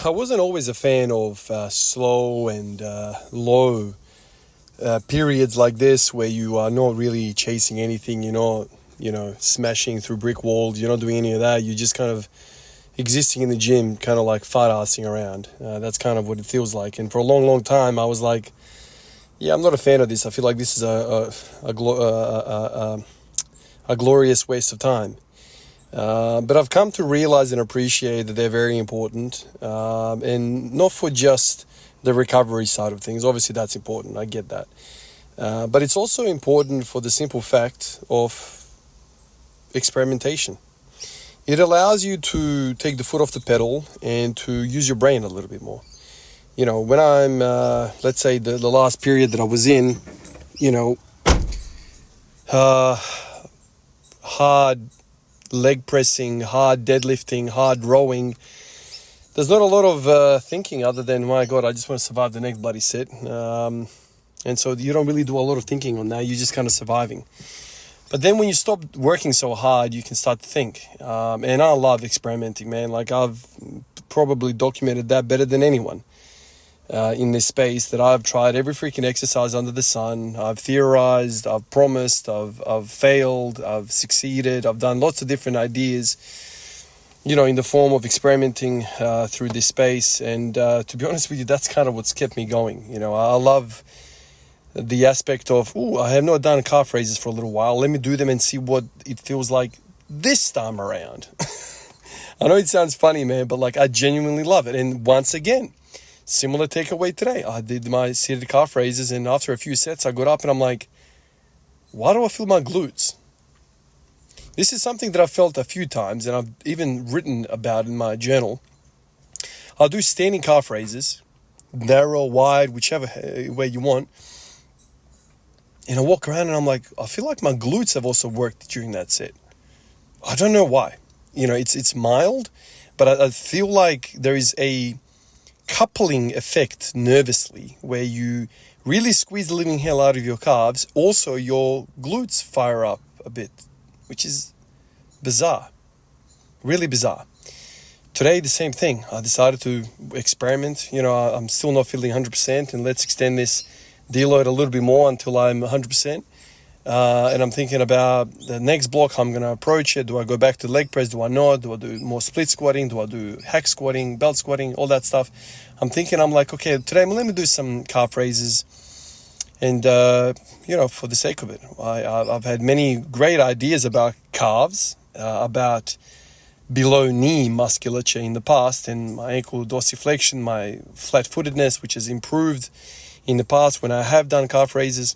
I wasn't always a fan of slow and low periods like this where you are not really chasing anything. You're not, smashing through brick walls. You're not doing any of that. You're just kind of existing in the gym, kind of like fart-assing around. That's kind of what it feels like. And for a long, long time, I was like, yeah, I'm not a fan of this. I feel like this is a glorious waste of time. But I've come to realize and appreciate that they're very important, and not for just the recovery side of things. Obviously, that's important. I get that. But it's also important for the simple fact of experimentation. It allows you to take the foot off the pedal and to use your brain a little bit more. When I'm, let's say the last period that I was in, hard leg pressing, hard deadlifting, hard rowing, there's not a lot of thinking other than, my God, I just want to survive the next bloody set. And so you don't really do a lot of thinking on that. You're just kind of surviving. But then when you stop working so hard, you can start to think. And I love experimenting, man. Like, I've probably documented that better than anyone in this space, that I've tried every freaking exercise under the sun. I've theorized, I've promised, I've failed, I've succeeded. I've done lots of different ideas, in the form of experimenting through this space. And to be honest with you, that's kind of what's kept me going. I love the aspect of, I have not done calf raises for a little while. Let me do them and see what it feels like this time around. I know it sounds funny, man, but like, I genuinely love it. And once again, similar takeaway today. I did my seated calf raises, and after a few sets, I got up and I'm like, why do I feel my glutes? This is something that I've felt a few times, and I've even written about in my journal. I'll do standing calf raises, narrow, wide, whichever way you want. And I walk around and I'm like, I feel like my glutes have also worked during that set. I don't know why. It's mild, but I feel like there is a coupling effect nervously where you really squeeze the living hell out of your calves. Also, your glutes fire up a bit, which is bizarre, really bizarre. Today, the same thing. I decided to experiment. I'm still not feeling 100%, and let's extend this deload a little bit more until I'm 100%. And I'm thinking about the next block, how I'm going to approach it. Do I go back to leg press? Do I not? Do I do more split squatting? Do I do hack squatting, belt squatting, all that stuff? I'm like, okay, today let me do some calf raises. And, for the sake of it, I've had many great ideas about calves, about below knee musculature in the past, and my ankle dorsiflexion, my flat-footedness, which has improved in the past when I have done calf raises.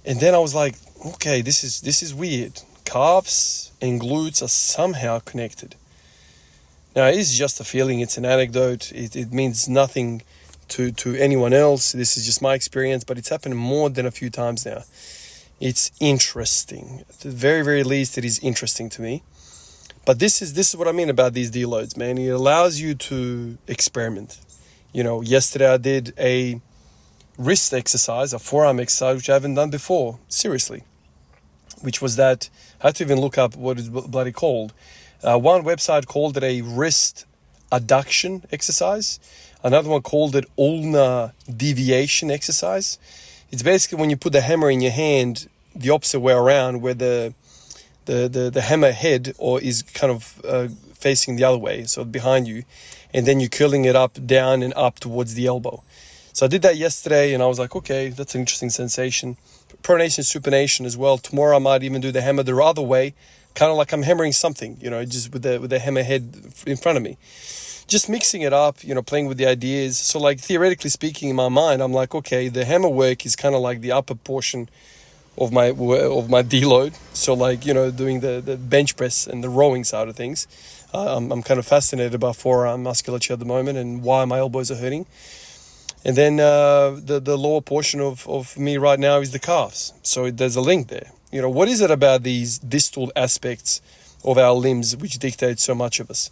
And then I was like, okay, this is weird. Calves and glutes are somehow connected. Now, it is just a feeling. It's an anecdote. It means nothing to anyone else. This is just my experience, but it's happened more than a few times now. It's interesting. At the very, very least, it is interesting to me. But this is what I mean about these deloads, man. It allows you to experiment. Yesterday I did a wrist exercise, a forearm exercise, which I haven't done before, seriously, which was that, I had to even look up what it's bloody called. One website called it a wrist adduction exercise. Another one called it ulnar deviation exercise. It's basically when you put the hammer in your hand the opposite way around, where the hammer head is kind of facing the other way, so behind you, and then you're curling it up, down, and up towards the elbow. So I did that yesterday, and I was like, okay, that's an interesting sensation. Pronation, supination as well. Tomorrow I might even do the hammer the other way, kind of like I'm hammering something, just with the hammer head in front of me. Just mixing it up, playing with the ideas. So like, theoretically speaking, in my mind, I'm like, okay, the hammer work is kind of like the upper portion of my deload. So like, doing the bench press and the rowing side of things. I'm kind of fascinated about forearm musculature at the moment and why my elbows are hurting. And then the lower portion of me right now is the calves. So there's a link there. What is it about these distal aspects of our limbs which dictate so much of us?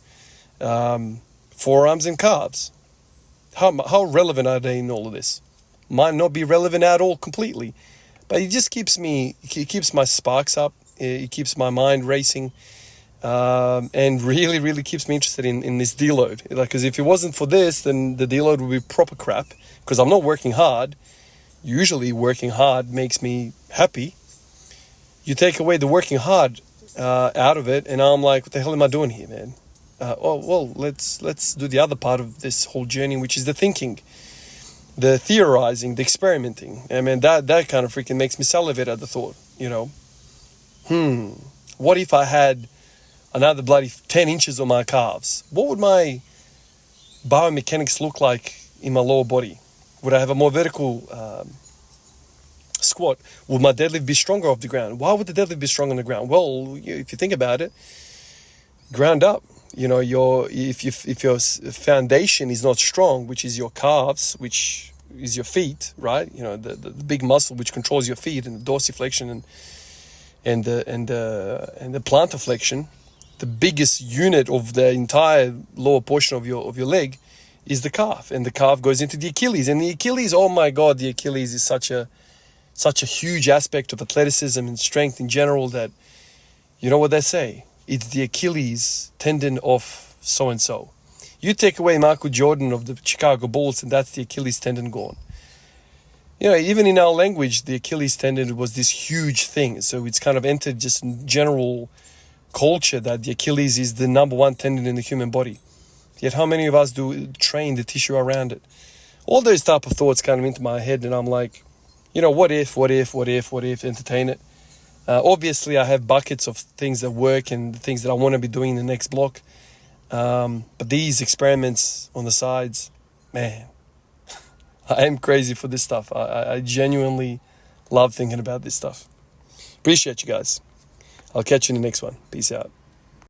Forearms and calves. How relevant are they in all of this? Might not be relevant at all completely. But it just keeps my sparks up. It keeps my mind racing. and really, really keeps me interested in this deload. Like, because if it wasn't for this, then the deload would be proper crap, because I'm not working hard. Usually working hard makes me happy. You take away the working hard out of it, and I'm like, what the hell am I doing here, man? Let's do the other part of this whole journey, which is the thinking, the theorizing, the experimenting. I mean, that kind of freaking makes me salivate at the thought, what if I had another bloody 10 inches on my calves? What would my biomechanics look like in my lower body? Would I have a more vertical squat? Would my deadlift be stronger off the ground? Why would the deadlift be stronger on the ground? Well, if you think about it, ground up. If your foundation is not strong, which is your calves, which is your feet, right? The big muscle which controls your feet, and the dorsiflexion and the plantar flexion, the biggest unit of the entire lower portion of your leg is the calf, and the calf goes into the Achilles, and the Achilles, oh my God, the Achilles is such a huge aspect of athleticism and strength in general that, you know what they say, it's the Achilles tendon of so-and-so. You take away Michael Jordan of the Chicago Bulls, and that's the Achilles tendon gone. Even in our language, the Achilles tendon was this huge thing. So it's kind of entered just general culture that the Achilles is the number one tendon in the human body. Yet how many of us do train the tissue around it? All those type of thoughts come into my head, and I'm like, what if, entertain it. Obviously, I have buckets of things that work and things that I want to be doing in the next block. But these experiments on the sides, man, I am crazy for this stuff. I genuinely love thinking about this stuff. Appreciate you guys. I'll catch you in the next one. Peace out.